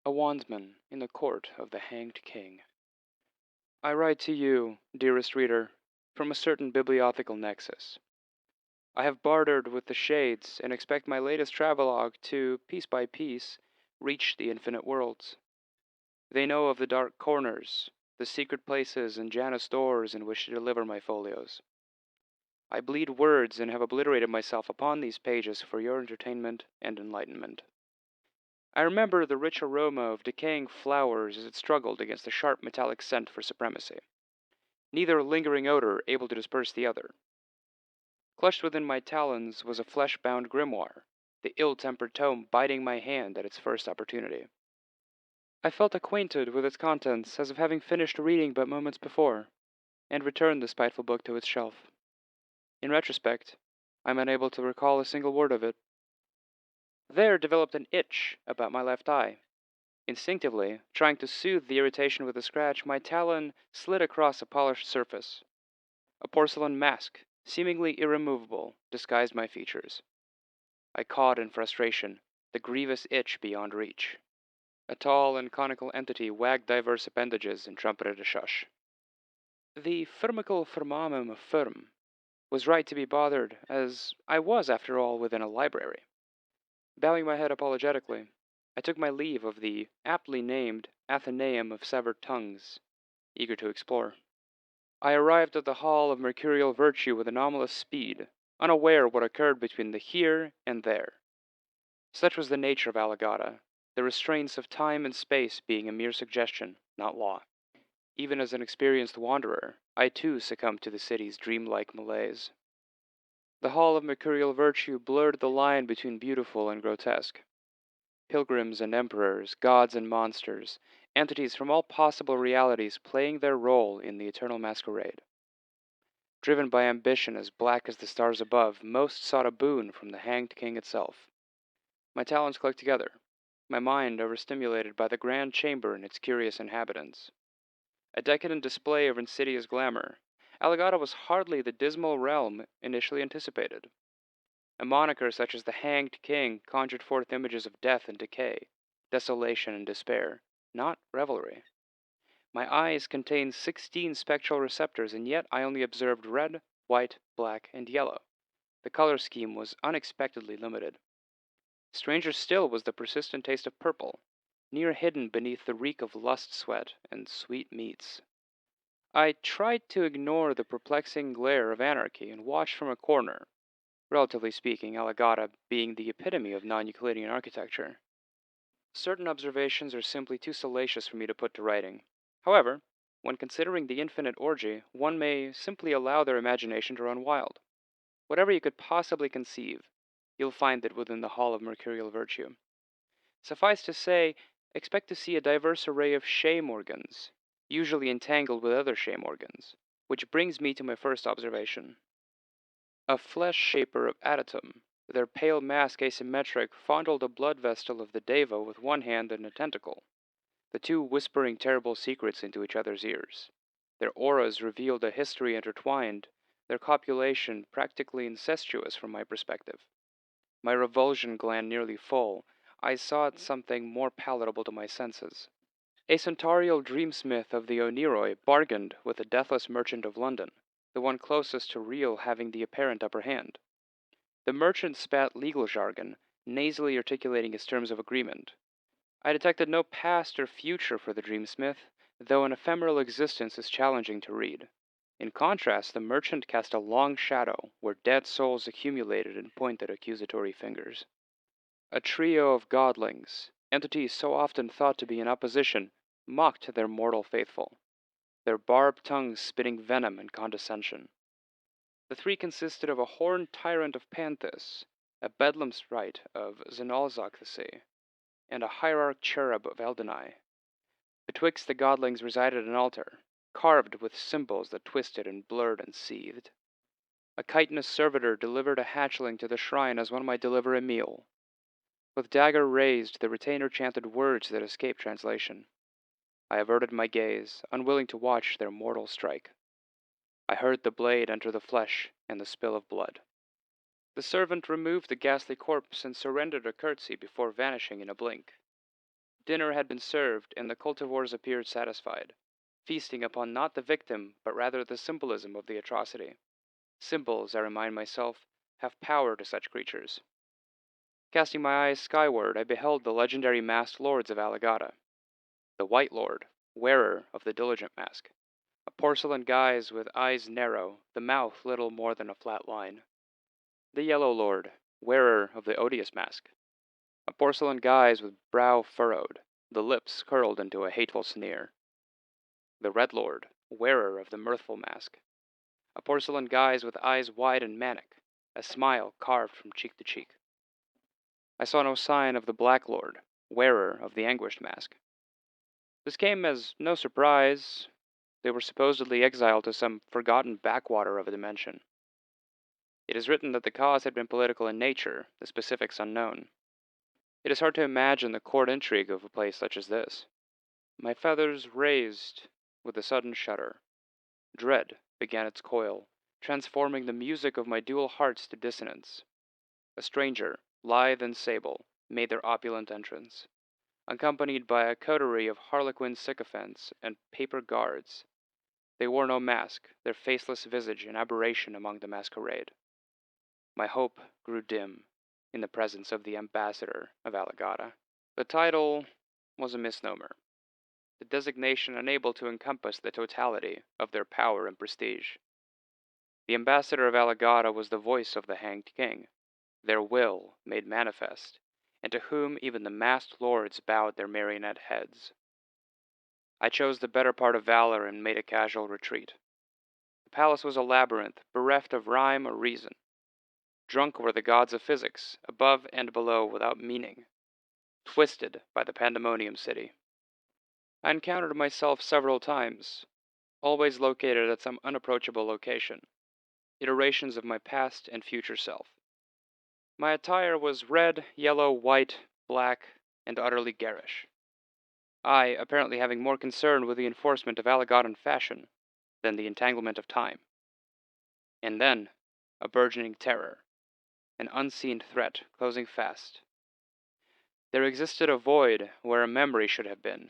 A Wandsman in the court of the hanged king. I write to you, dearest reader, from a certain bibliothecal nexus. I have bartered with the shades and expect my latest travelogue to, piece by piece, reach the infinite worlds. They know of the dark corners, the secret places and Janus doors in which to deliver my folios. I bleed words and have obliterated myself upon these pages for your entertainment and enlightenment. I remember the rich aroma of decaying flowers as it struggled against the sharp metallic scent for supremacy, neither lingering odor able to disperse the other. Clutched within my talons was a flesh-bound grimoire, the ill-tempered tome biting my hand at its first opportunity. I felt acquainted with its contents as of having finished reading but moments before, and returned the spiteful book to its shelf. In retrospect, I am unable to recall a single word of it. There developed an itch about my left eye. Instinctively, trying to soothe the irritation with a scratch, my talon slid across a polished surface. A porcelain mask, seemingly irremovable, disguised my features. I caught in frustration, the grievous itch beyond reach. A tall and conical entity wagged diverse appendages and trumpeted a shush. The firmical firmamum firm was right to be bothered, as I was, after all, within a library. Bowing my head apologetically, I took my leave of the aptly named Athenaeum of Severed Tongues, eager to explore. I arrived at the Hall of Mercurial Virtue with anomalous speed, unaware what occurred between the here and there. Such was the nature of Alagadda, the restraints of time and space being a mere suggestion, not law. Even as an experienced wanderer, I too succumbed to the city's dreamlike malaise. The Hall of Mercurial Virtue blurred the line between beautiful and grotesque. Pilgrims and emperors, gods and monsters, entities from all possible realities playing their role in the eternal masquerade. Driven by ambition as black as the stars above, most sought a boon from the hanged king itself. My talons clicked together, my mind overstimulated by the grand chamber and its curious inhabitants. A decadent display of insidious glamour, Alagadda was hardly the dismal realm initially anticipated. A moniker such as the Hanged King conjured forth images of death and decay, desolation and despair, not revelry. My eyes contained 16 spectral receptors, and yet I only observed red, white, black, and yellow. The color scheme was unexpectedly limited. Stranger still was the persistent taste of purple, near hidden beneath the reek of lust sweat and sweet meats. I tried to ignore the perplexing glare of anarchy and watched from a corner, relatively speaking, Alagadda being the epitome of non-Euclidean architecture. Certain observations are simply too salacious for me to put to writing. However, when considering the infinite orgy, one may simply allow their imagination to run wild. Whatever you could possibly conceive, you'll find it within the Hall of Mercurial Virtue. Suffice to say, expect to see a diverse array of shame organs, usually entangled with other shame organs, which brings me to my first observation. A flesh shaper of Adatum, their pale mask asymmetric, fondled a blood vestal of the Deva with one hand and a tentacle, the two whispering terrible secrets into each other's ears. Their auras revealed a history intertwined, their copulation practically incestuous from my perspective. My revulsion gland nearly full, I sought something more palatable to my senses. A centaurial dreamsmith of the Oneiroi bargained with the deathless merchant of London, the one closest to real having the apparent upper hand. The merchant spat legal jargon, nasally articulating his terms of agreement. I detected no past or future for the dreamsmith, though an ephemeral existence is challenging to read. In contrast, the merchant cast a long shadow where dead souls accumulated and pointed accusatory fingers. A trio of godlings, entities so often thought to be in opposition, mocked their mortal faithful, their barbed tongues spitting venom and condescension. The three consisted of a horned tyrant of Panthus, a bedlam sprite of Xenalzochthesy, and a hierarch cherub of Eldonai. Betwixt the godlings resided an altar, carved with symbols that twisted and blurred and seethed. A chitinous servitor delivered a hatchling to the shrine as one might deliver a meal. With dagger raised, the retainer chanted words that escaped translation. I averted my gaze, unwilling to watch their mortal strike. I heard the blade enter the flesh and the spill of blood. The servant removed the ghastly corpse and surrendered a curtsy before vanishing in a blink. Dinner had been served, and the cultivars appeared satisfied, feasting upon not the victim, but rather the symbolism of the atrocity. Symbols, I remind myself, have power to such creatures. Casting my eyes skyward, I beheld the legendary masked lords of Alagadda. The White Lord, wearer of the Diligent Mask, a porcelain guise with eyes narrow, the mouth little more than a flat line. The Yellow Lord, wearer of the Odious Mask, a porcelain guise with brow furrowed, the lips curled into a hateful sneer. The Red Lord, wearer of the Mirthful Mask, a porcelain guise with eyes wide and manic, a smile carved from cheek to cheek. I saw no sign of the Black Lord, wearer of the Anguished Mask. This came as no surprise. They were supposedly exiled to some forgotten backwater of a dimension. It is written that the cause had been political in nature, the specifics unknown. It is hard to imagine the court intrigue of a place such as this. My feathers raised with a sudden shudder. Dread began its coil, transforming the music of my dual hearts to dissonance. A stranger, lithe and sable, made their opulent entrance, accompanied by a coterie of harlequin sycophants and paper guards. They wore no mask, their faceless visage an aberration among the masquerade. My hope grew dim in the presence of the ambassador of Alagadda. The title was a misnomer, the designation unable to encompass the totality of their power and prestige. The ambassador of Alagadda was the voice of the hanged king, their will made manifest, and to whom even the masked lords bowed their marionette heads. I chose the better part of valor and made a casual retreat. The palace was a labyrinth, bereft of rhyme or reason. Drunk were the gods of physics, above and below without meaning, twisted by the pandemonium city. I encountered myself several times, always located at some unapproachable location, iterations of my past and future self. My attire was red, yellow, white, black, and utterly garish. I, apparently having more concern with the enforcement of Alagaddan fashion than the entanglement of time. And then, a burgeoning terror, an unseen threat closing fast. There existed a void where a memory should have been,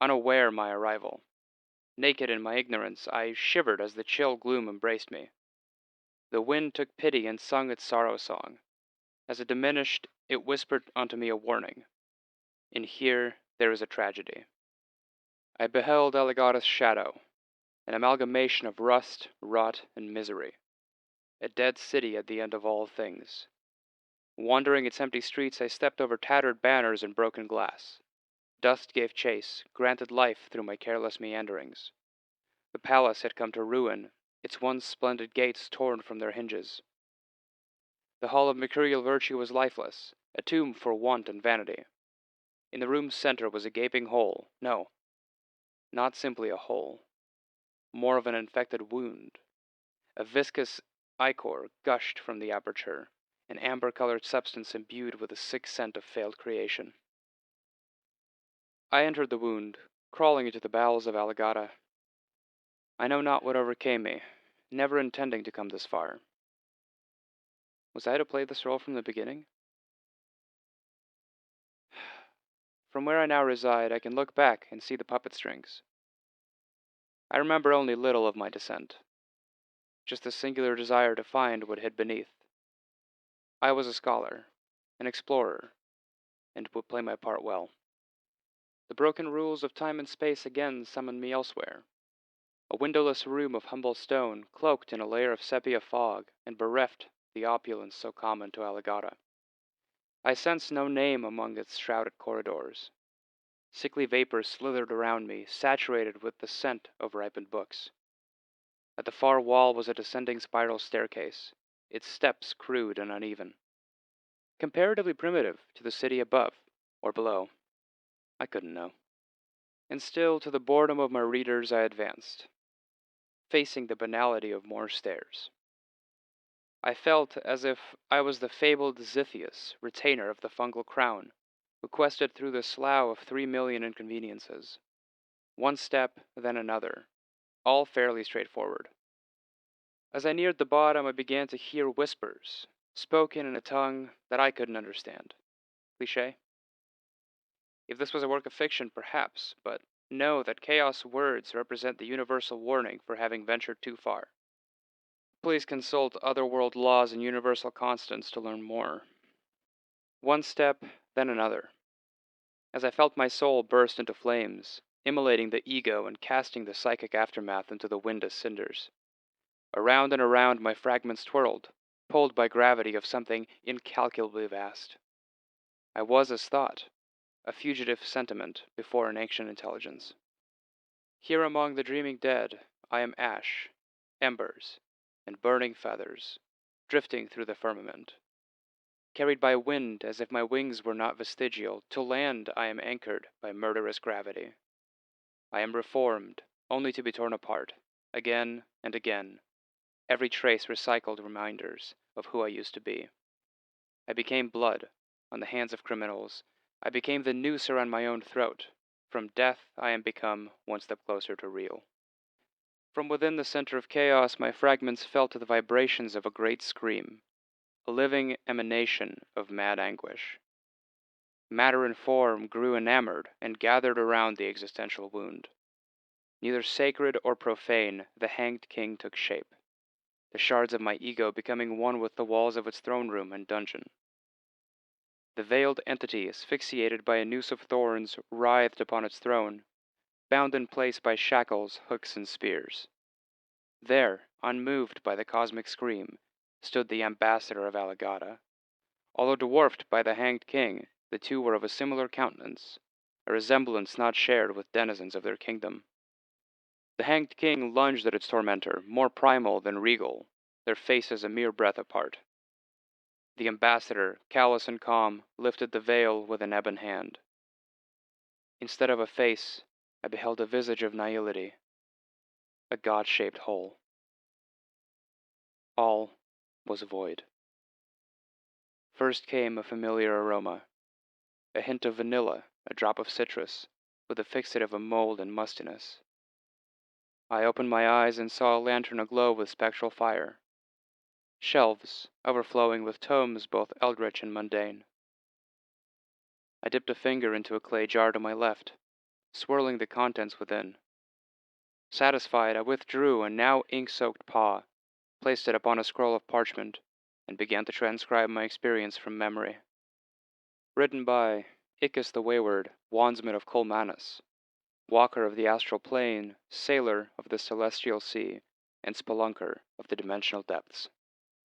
unaware my arrival. Naked in my ignorance, I shivered as the chill gloom embraced me. The wind took pity and sung its sorrow song. As it diminished, it whispered unto me a warning. In here there is a tragedy. I beheld Alagadda's shadow, an amalgamation of rust, rot, and misery. A dead city at the end of all things. Wandering its empty streets, I stepped over tattered banners and broken glass. Dust gave chase, granted life through my careless meanderings. The palace had come to ruin, its once splendid gates torn from their hinges. The hall of mercurial virtue was lifeless, a tomb for want and vanity. In the room's center was a gaping hole. No, not simply a hole. More of an infected wound. A viscous ichor gushed from the aperture, an amber-colored substance imbued with the sick scent of failed creation. I entered the wound, crawling into the bowels of Alagadda. I know not what overcame me, never intending to come this far. Was I to play this role from the beginning? From where I now reside, I can look back and see the puppet strings. I remember only little of my descent, just the singular desire to find what hid beneath. I was a scholar, an explorer, and would play my part well. The broken rules of time and space again summoned me elsewhere. A windowless room of humble stone, cloaked in a layer of sepia fog, and bereft the opulence so common to Alagadda. I sensed no name among its shrouded corridors. Sickly vapors slithered around me, saturated with the scent of ripened books. At the far wall was a descending spiral staircase, its steps crude and uneven. Comparatively primitive to the city above, or below. I couldn't know. And still, to the boredom of my readers, I advanced, facing the banality of more stairs. I felt as if I was the fabled Xithias, retainer of the fungal crown, who quested through the slough of 3,000,000 inconveniences. One step, then another, all fairly straightforward. As I neared the bottom, I began to hear whispers, spoken in a tongue that I couldn't understand. Cliché? If this was a work of fiction, perhaps, but know that chaos words represent the universal warning for having ventured too far. Please consult otherworld laws and universal constants to learn more. One step, then another. As I felt my soul burst into flames, immolating the ego and casting the psychic aftermath into the wind as cinders. Around and around my fragments twirled, pulled by gravity of something incalculably vast. I was as thought, a fugitive sentiment before an ancient intelligence. Here among the dreaming dead, I am ash, embers, and burning feathers, drifting through the firmament. Carried by wind as if my wings were not vestigial, to land I am anchored by murderous gravity. I am reformed, only to be torn apart, again and again, every trace recycled reminders of who I used to be. I became blood on the hands of criminals. I became the noose around my own throat. From death I am become one step closer to real. From within the center of chaos, my fragments fell to the vibrations of a great scream, a living emanation of mad anguish. Matter and form grew enamored and gathered around the existential wound. Neither sacred or profane, the hanged king took shape, the shards of my ego becoming one with the walls of its throne room and dungeon. The veiled entity, asphyxiated by a noose of thorns, writhed upon its throne, bound in place by shackles, hooks, and spears. There, unmoved by the cosmic scream, stood the ambassador of Alagadda. Although dwarfed by the hanged king, the two were of a similar countenance, a resemblance not shared with denizens of their kingdom. The hanged king lunged at its tormentor, more primal than regal, their faces a mere breath apart. The ambassador, callous and calm, lifted the veil with an ebon hand. Instead of a face, I beheld a visage of nihility, a god-shaped hole. All was void. First came a familiar aroma, a hint of vanilla, a drop of citrus, with a fixative of mold and mustiness. I opened my eyes and saw a lantern aglow with spectral fire, shelves overflowing with tomes both eldritch and mundane. I dipped a finger into a clay jar to my left, swirling the contents within. Satisfied, I withdrew a now ink-soaked paw, placed it upon a scroll of parchment, and began to transcribe my experience from memory. Written by Icus the Wayward, Wandsman of Colmanus, walker of the astral plane, sailor of the celestial sea, and spelunker of the dimensional depths.